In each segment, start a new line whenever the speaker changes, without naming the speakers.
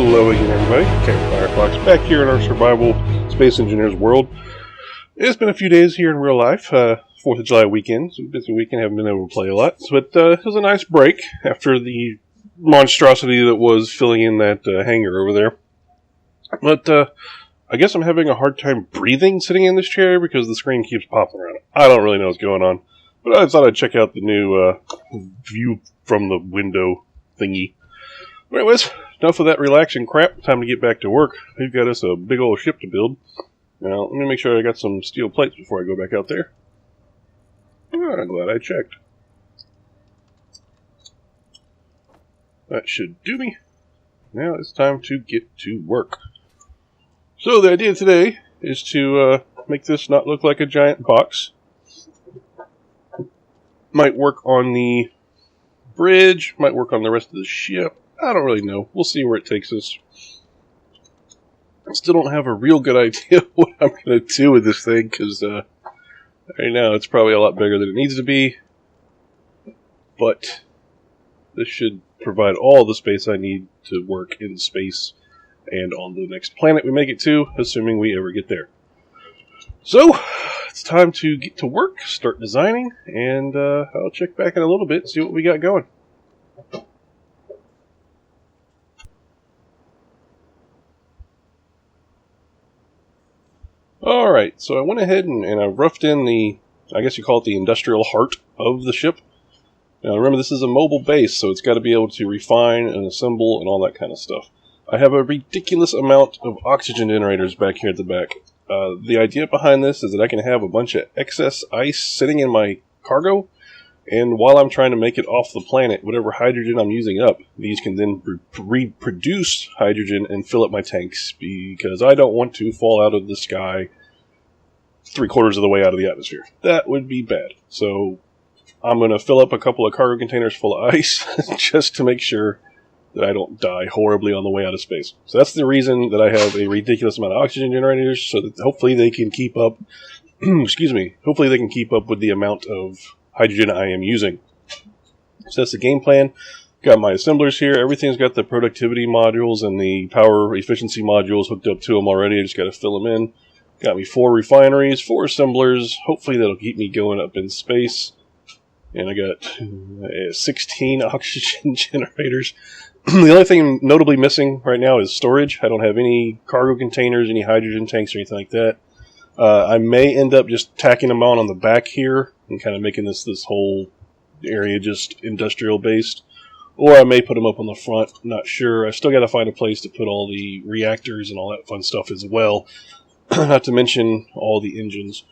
Hello again, everybody. Captain Firefox back here in our survival Space Engineers world. It's been a few days here in real life. 4th of July weekend. It's a busy weekend. Haven't been able to play a lot. But it was a nice break after the monstrosity that was filling in that hangar over there. But I guess I'm having a hard time breathing sitting in this chair because the screen keeps popping around. I don't really know what's going on. But I thought I'd check out the new view from the window thingy. Anyways, enough of that relaxing crap. Time to get back to work. We've got us a big old ship to build. Now, let me make sure I got some steel plates before I go back out there. I'm glad I checked. That should do me. Now it's time to get to work. So the idea today is to make this not look like a giant box. Might work on the bridge, might work on the rest of the ship. I don't really know. We'll see where it takes us. I still don't have a real good idea what I'm going to do with this thing, because right now it's probably a lot bigger than it needs to be. But this should provide all the space I need to work in space and on the next planet we make it to, assuming we ever get there. So, it's time to get to work, start designing, and I'll check back in a little bit and see what we got going. Alright, so I went ahead and I roughed in the, I guess you call it the industrial heart of the ship. Now remember, this is a mobile base, so it's got to be able to refine and assemble and all that kind of stuff. I have a ridiculous amount of oxygen generators back here at the back. The idea behind this is that I can have a bunch of excess ice sitting in my cargo, and while I'm trying to make it off the planet, whatever hydrogen I'm using up, these can then reproduce hydrogen and fill up my tanks, because I don't want to fall out of the sky 3/4 of the way out of the atmosphere. That would be bad. So I'm going to fill up a couple of cargo containers full of ice just to make sure that I don't die horribly on the way out of space. So that's the reason that I have a ridiculous amount of oxygen generators, so that hopefully they can keep up excuse me, hopefully they can keep up with the amount of hydrogen I am using. So that's the game plan. Got my assemblers here. Everything's got the productivity modules and the power efficiency modules hooked up to them already. I just got to fill them in. Got me 4 refineries, 4 assemblers. Hopefully that'll keep me going up in space. And I got 16 oxygen generators. The only thing notably missing right now is storage. I don't have any cargo containers, any hydrogen tanks, or anything like that. I may end up just tacking them on the back here and kind of making this whole area just industrial based. Or I may put them up on the front. Not sure. I still got to find a place to put all the reactors and all that fun stuff as well. Not to mention all the engines.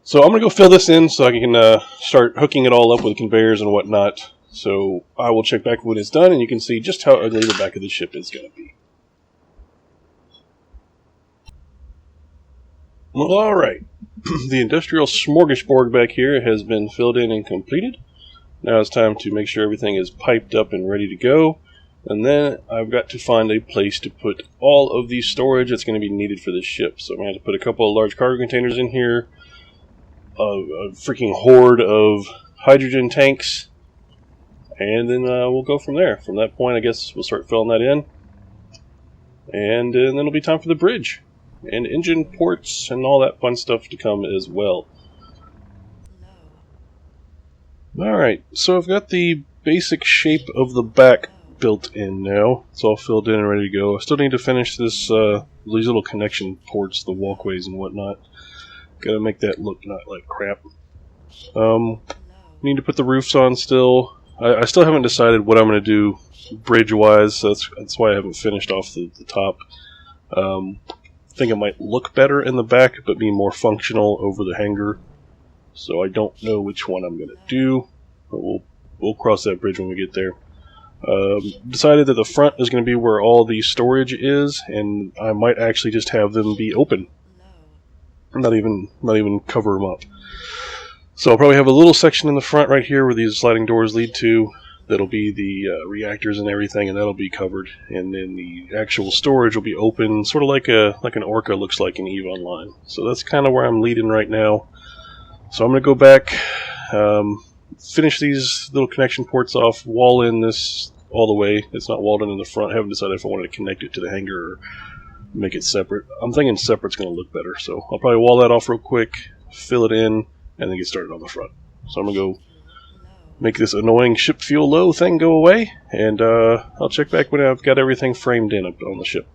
So I'm going to go fill this in so I can start hooking it all up with conveyors and whatnot. So I will check back when it's done, and you can see just how ugly the back of the ship is going to be. Well, alright. The industrial smorgasbord back here has been filled in and completed. Now it's time to make sure everything is piped up and ready to go. And then I've got to find a place to put all of the storage that's going to be needed for this ship. So I'm going to have to put a couple of large cargo containers in here, a freaking horde of hydrogen tanks, and then we'll go from there. From that point, I guess we'll start filling that in. And then it'll be time for the bridge, and engine ports, and all that fun stuff to come as well. Alright, so I've got the basic shape of the back built in now. It's all filled in and ready to go. I still need to finish this these little connection ports, the walkways and whatnot. Gotta make that look not like crap. Need to put the roofs on still. I still haven't decided what I'm going to do bridge-wise, so that's why I haven't finished off the top. I think it might look better in the back, but be more functional over the hangar. So I don't know which one I'm going to do, but we'll cross that bridge when we get there. Decided that the front is going to be where all the storage is, and I might actually just have them be open. Not even cover them up. So I'll probably have a little section in the front right here where these sliding doors lead to. That'll be the reactors and everything, and that'll be covered. And then the actual storage will be open, sort of like an Orca looks like in EVE Online. So that's kind of where I'm leading right now. So I'm going to go back, finish these little connection ports off, wall in this all the way. It's not walled in the front. I haven't decided if I wanted to connect it to the hanger or make it separate. I'm thinking separate's going to look better, so I'll probably wall that off real quick, fill it in, and then get started on the front. So I'm going to go make this annoying ship fuel low thing go away, and I'll check back when I've got everything framed in up on the ship.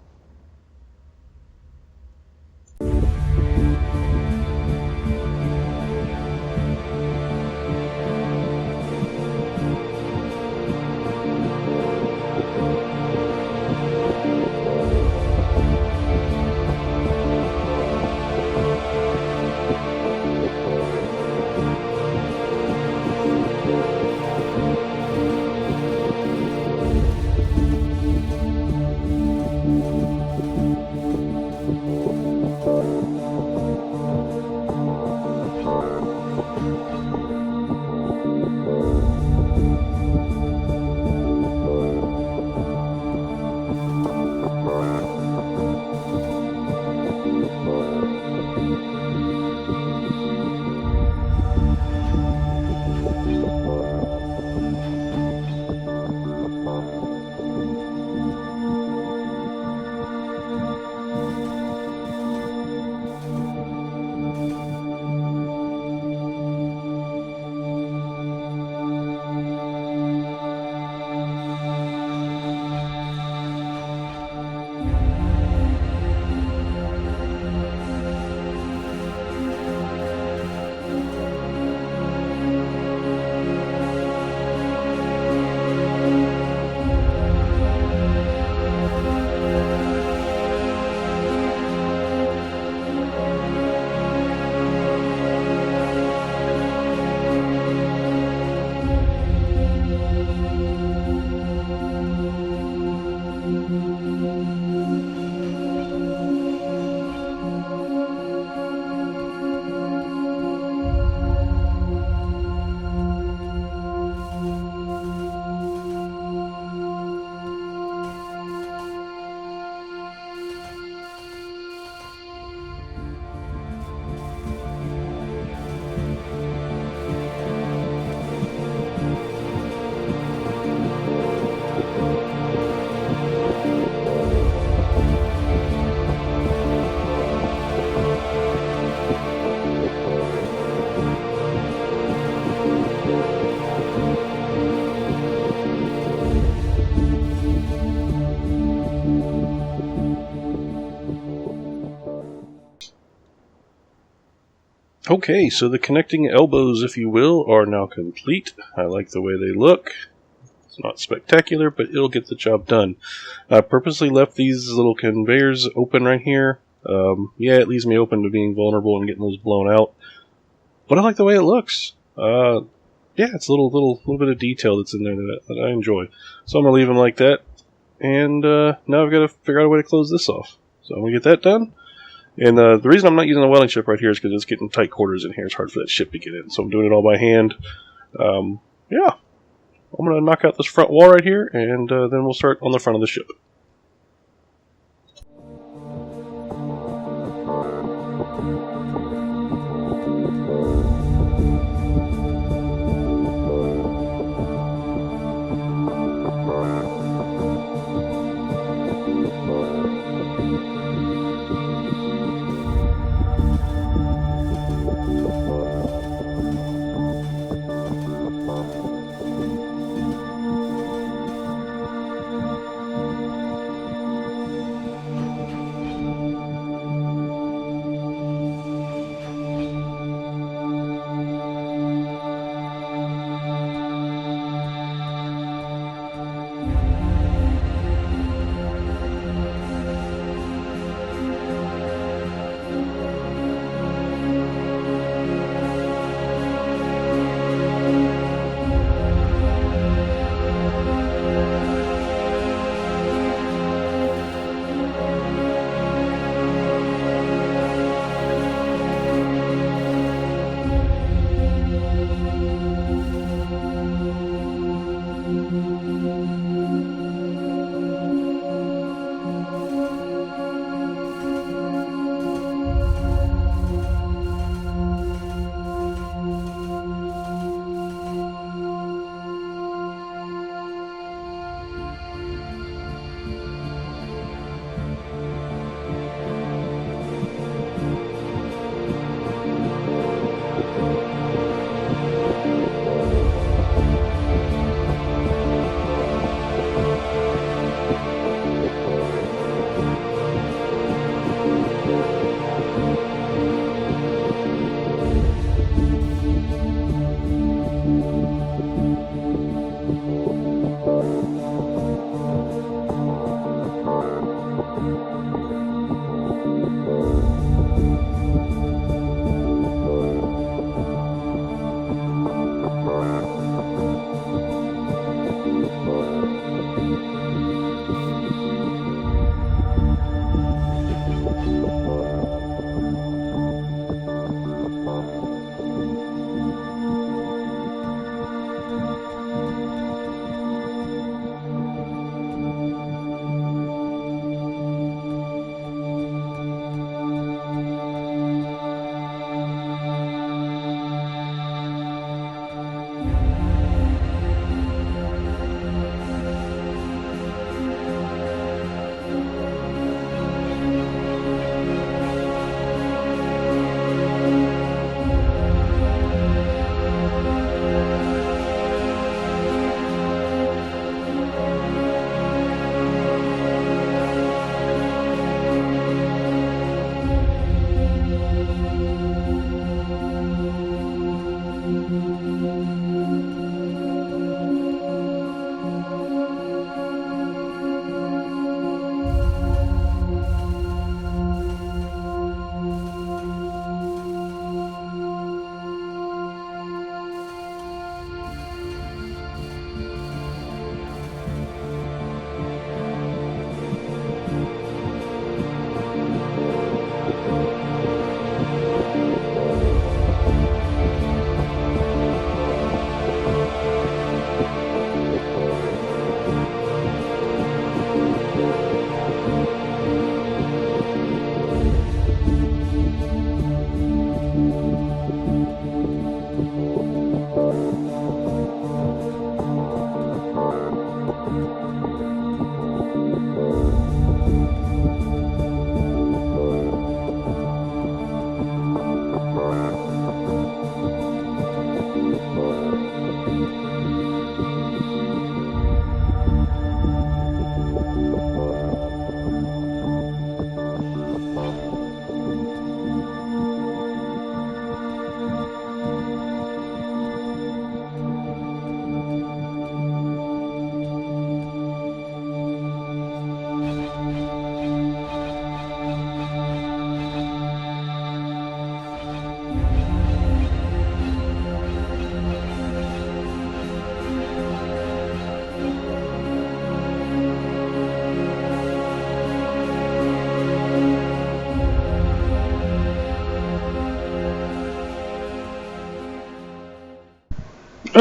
Okay, so the connecting elbows, if you will, are now complete. I like the way they look. It's not spectacular, but it'll get the job done. I purposely left these little conveyors open right here. Yeah, it leaves me open to being vulnerable and getting those blown out. But I like the way it looks. Yeah, it's a little bit of detail that's in there that I enjoy. So I'm going to leave them like that. And now I've got to figure out a way to close this off. So I'm going to get that done. And the reason I'm not using the welding ship right here is because it's getting tight quarters in here. It's hard for that ship to get in. So I'm doing it all by hand. Yeah. I'm going to knock out this front wall right here, and then we'll start on the front of the ship.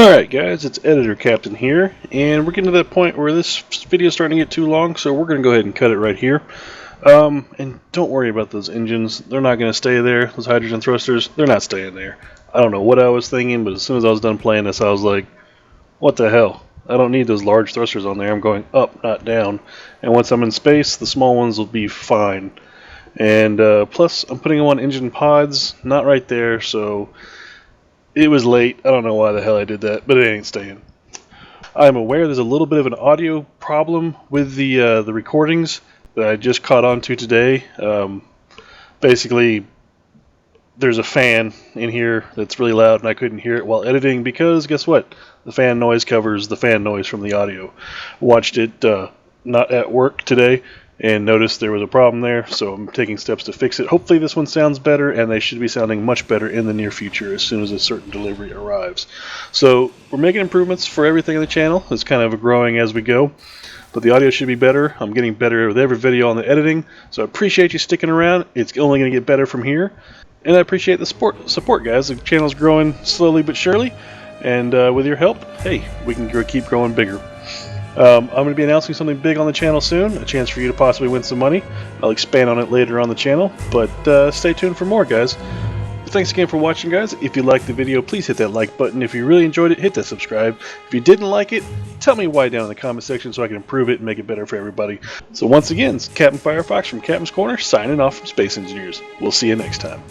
Alright guys, it's Editor Captain here, and we're getting to that point where this video is starting to get too long, so we're going to go ahead and cut it right here. And don't worry about those engines, they're not going to stay there. Those hydrogen thrusters, they're not staying there. I don't know what I was thinking, but as soon as I was done playing this, I was like, what the hell? I don't need those large thrusters on there. I'm going up, not down. And once I'm in space, the small ones will be fine. And plus, I'm putting them on engine pods, not right there, so it was late. I don't know why the hell I did that, but it ain't staying. I'm aware there's a little bit of an audio problem with the recordings that I just caught on to today. Basically, there's a fan in here that's really loud, and I couldn't hear it while editing because, guess what? The fan noise covers the fan noise from the audio. Watched it not at work today, and noticed there was a problem there, so I'm taking steps to fix it. Hopefully this one sounds better, and they should be sounding much better in the near future as soon as a certain delivery arrives. So we're making improvements for everything on the channel. It's kind of growing as we go, but the audio should be better. I'm getting better with every video on the editing, so I appreciate you sticking around. It's only going to get better from here, and I appreciate the support, guys. The channel's growing slowly but surely, and with your help, hey, we can keep growing bigger. I'm going to be announcing something big on the channel soon, a chance for you to possibly win some money. I'll expand on it later on the channel, but stay tuned for more, guys. Thanks again for watching, guys. If you liked the video, please hit that like button. If you really enjoyed it, hit that subscribe. If you didn't like it, tell me why down in the comment section so I can improve it and make it better for everybody. So once again, it's Captain Firefox from Captain's Corner, signing off from Space Engineers. We'll see you next time.